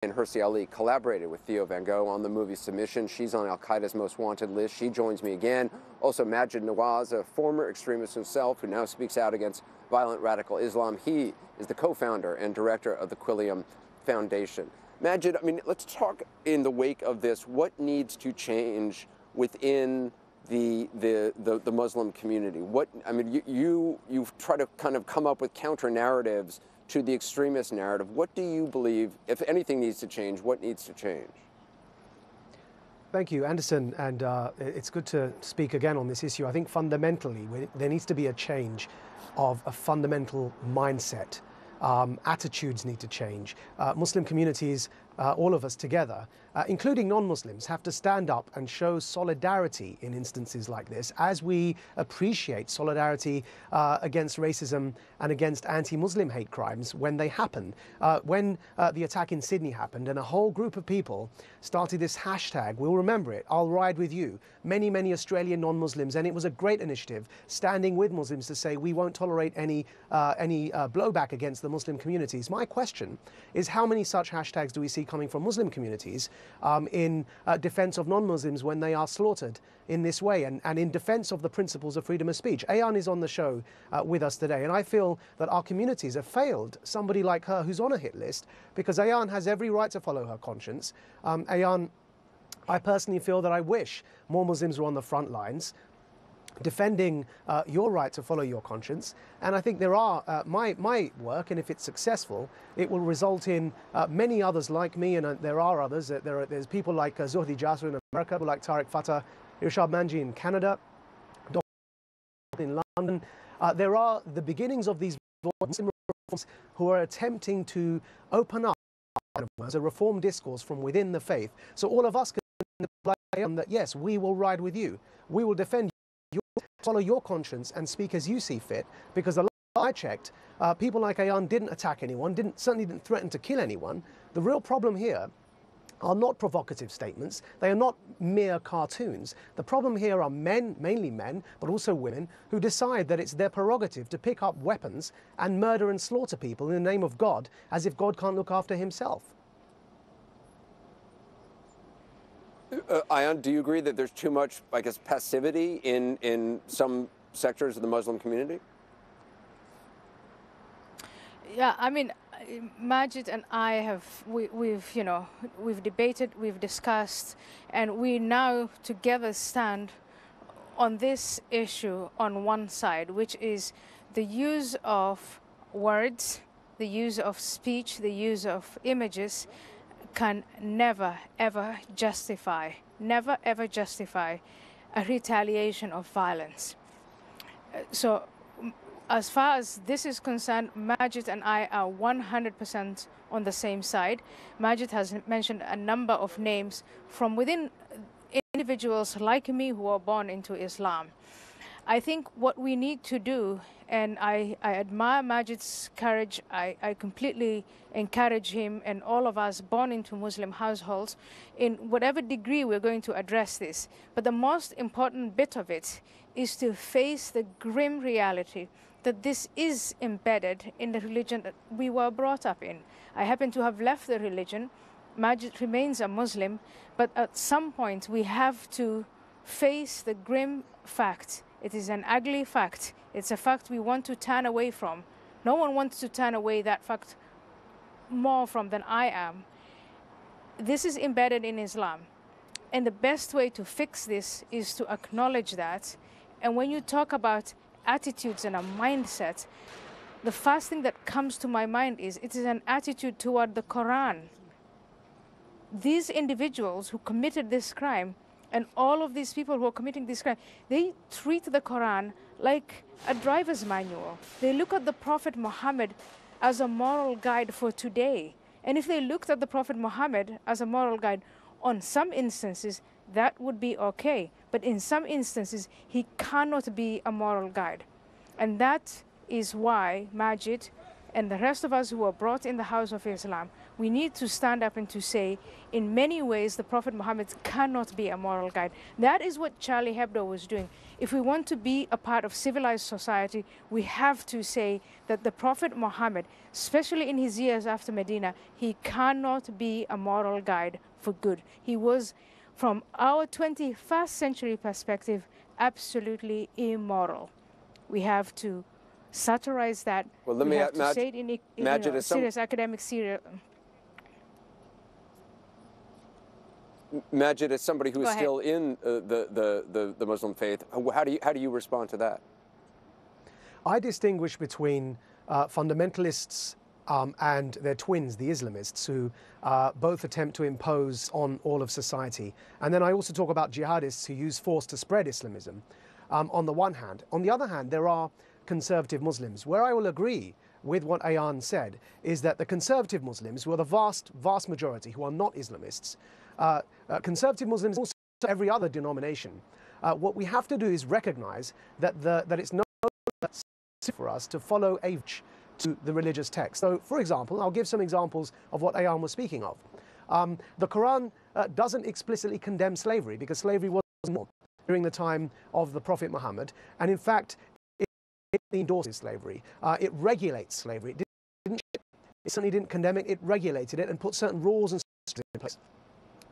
Ayaan Hirsi Ali collaborated with Theo Van Gogh on the movie Submission. She's on Al-Qaeda's most wanted list. She joins me again. Also, Maajid Nawaz, a former extremist himself who now speaks out against violent radical Islam. He is the co-founder and director of the Quilliam Foundation. Maajid, I mean, let's talk in the wake of this. What needs to change within the Muslim community? What, I mean, you've tried to kind of come up with counter narratives to the extremist narrative. What do you believe, if anything needs to change, what needs to change? Thank you, Anderson, and it's good to speak again on this issue. I think fundamentally there needs to be a change of a fundamental mindset. Attitudes need to change. Muslim communities, all of us together, including non-Muslims, have to stand up and show solidarity in instances like this, as we appreciate solidarity against racism and against anti-Muslim hate crimes when they happen. When the attack in Sydney happened and a whole group of people started this hashtag, we'll remember it, I'll ride with you, many Australian non-Muslims, and it was a great initiative, standing with Muslims to say we won't tolerate any blowback against the Muslim communities. My question is, how many such hashtags do we see coming from Muslim communities in defense of non-Muslims when they are slaughtered in this way, and in defense of the principles of freedom of speech? Ayaan is on the show with us today, and I feel that our communities have failed somebody like her who's on a hit list, because Ayaan has every right to follow her conscience. Ayaan, I personally feel that I wish more Muslims were on the front lines defending your right to follow your conscience, and I think there are my work, and if it's successful, it will result in many others like me, and there are others. There's people like Zuhdi Jasser in America, people like Tariq Fatah, Irshad Manji in Canada, Dr. in London. There are the beginnings of these Muslim reforms who are attempting to open up a reform discourse from within the faith, so all of us can that yes, we will ride with you, we will defend you, follow your conscience and speak as you see fit, because the last I checked, people like Ayaan didn't attack anyone, certainly didn't threaten to kill anyone. The real problem here are not provocative statements. They are not mere cartoons. The problem here are men, mainly men, but also women, who decide that it's their prerogative to pick up weapons and murder and slaughter people in the name of God, as if God can't look after himself. Ayaan, do you agree that there's too much, I guess, passivity in some sectors of the Muslim community? Yeah, I mean, Maajid and I we've debated, we've discussed, and we now together stand on this issue on one side, which is the use of words, the use of speech, the use of images can never ever justify a retaliation of violence. So as far as this is concerned, Maajid and I are 100% on the same side. Maajid has mentioned a number of names from within individuals like me who are born into Islam. I think what we need to do, and I admire Maajid's courage, I completely encourage him and all of us born into Muslim households in whatever degree we're going to address this. But the most important bit of it is to face the grim reality that this is embedded in the religion that we were brought up in. I happen to have left the religion. Maajid remains a Muslim, but at some point we have to face the grim fact. It is an ugly fact. It's a fact we want to turn away from. No one wants to turn away that fact more from than I am. This is embedded in Islam. And the best way to fix this is to acknowledge that. And when you talk about attitudes and a mindset, the first thing that comes to my mind is it is an attitude toward the Quran. These individuals who committed this crime, and all of these people who are committing this crime, they treat the Quran like a driver's manual. They look at the Prophet Muhammad as a moral guide for today. And if they looked at the Prophet Muhammad as a moral guide, on some instances, that would be okay. But in some instances, he cannot be a moral guide. And that is why Maajid and the rest of us who are brought in the house of Islam, we need to stand up and to say, in many ways, the Prophet Muhammad cannot be a moral guide. That is what Charlie Hebdo was doing. If we want to be a part of civilized society, we have to say that the Prophet Muhammad, especially in his years after Medina, he cannot be a moral guide for good. He was, from our 21st century perspective, absolutely immoral. We have to satirize that. Well, let we me have to say it in serious academic serious. Maajid, as somebody who is still in the Muslim faith, how do you respond to that? I distinguish between fundamentalists and their twins, the Islamists, who both attempt to impose on all of society. And then I also talk about jihadists who use force to spread Islamism, on the one hand. On the other hand, there are conservative Muslims. Where I will agree with what Ayaan said is that the conservative Muslims, who are the vast majority, who are not Islamists, conservative Muslims, also every other denomination, what we have to do is recognize that it's not for us to follow to the religious text. So, for example, I'll give some examples of what Ayaan was speaking of. The Quran doesn't explicitly condemn slavery, because slavery was more during the time of the Prophet Muhammad, and in fact, it endorses slavery. It regulates slavery. It certainly didn't condemn it. It regulated it and put certain rules and systems in place.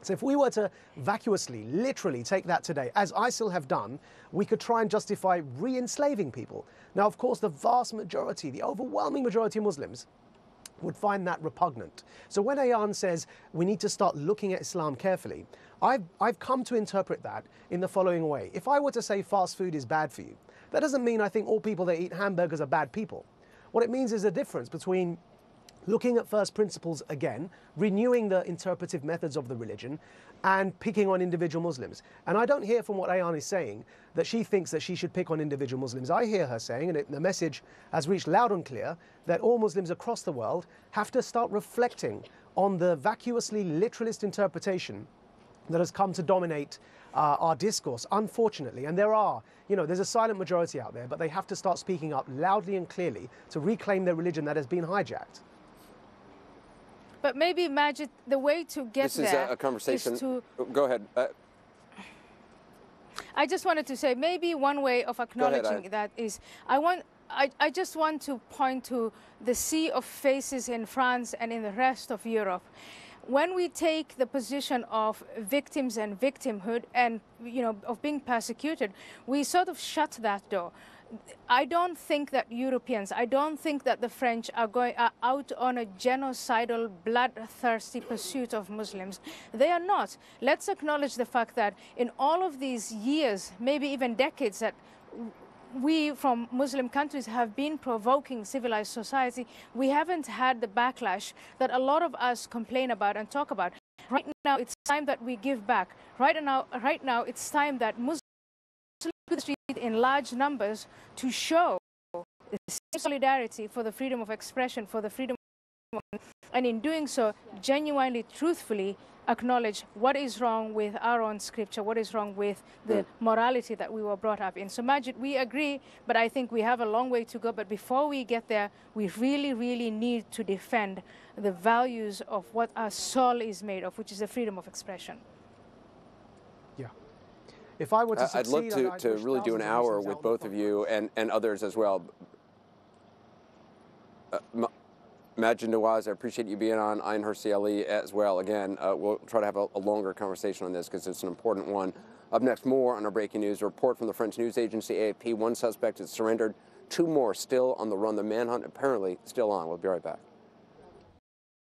So if we were to vacuously, literally take that today, as ISIL have done, we could try and justify re-enslaving people. Now, of course, the vast majority, the overwhelming majority of Muslims would find that repugnant. So when Ayaan says we need to start looking at Islam carefully, I've come to interpret that in the following way. If I were to say fast food is bad for you, that doesn't mean I think all people that eat hamburgers are bad people. What it means is a difference between looking at first principles again, renewing the interpretive methods of the religion, and picking on individual Muslims. And I don't hear from what Ayaan is saying that she thinks that she should pick on individual Muslims. I hear her saying, and the message has reached loud and clear, that all Muslims across the world have to start reflecting on the vacuously literalist interpretation that has come to dominate our discourse, unfortunately. And there's a silent majority out there, but they have to start speaking up loudly and clearly to reclaim their religion that has been hijacked. But maybe, Maajid, the way to get there... This is a conversation... Go ahead. I just wanted to say, maybe one way of acknowledging that is, I just want to point to the sea of faces in France and in the rest of Europe. When we take the position of victims and victimhood and, of being persecuted, we sort of shut that door. I don't think that Europeans, I don't think that the French are out on a genocidal, bloodthirsty pursuit of Muslims. They are not. Let's acknowledge the fact that in all of these years, maybe even decades, that we from Muslim countries have been provoking civilized society, we haven't had the backlash that a lot of us complain about and talk about. Right now, it's time that we give back. Right now, it's time that Muslims in large numbers to show solidarity for the freedom of expression, for the freedom of, and in doing so, genuinely, truthfully acknowledge what is wrong with our own scripture, what is wrong with the morality that we were brought up in. So, Maajid, we agree, but I think we have a long way to go. But before we get there, we really, really need to defend the values of what our soul is made of, which is the freedom of expression. If I were to I'd succeed, love to really do an hour with both of you and others as well. Maajid Nawaz, I appreciate you being on. Ayaan Hirsi as well. Again, we'll try to have a longer conversation on this because it's an important one. Up next, more on our breaking news. A report from the French news agency AFP. One suspect has surrendered. 2 more still on the run. The manhunt apparently still on. We'll be right back.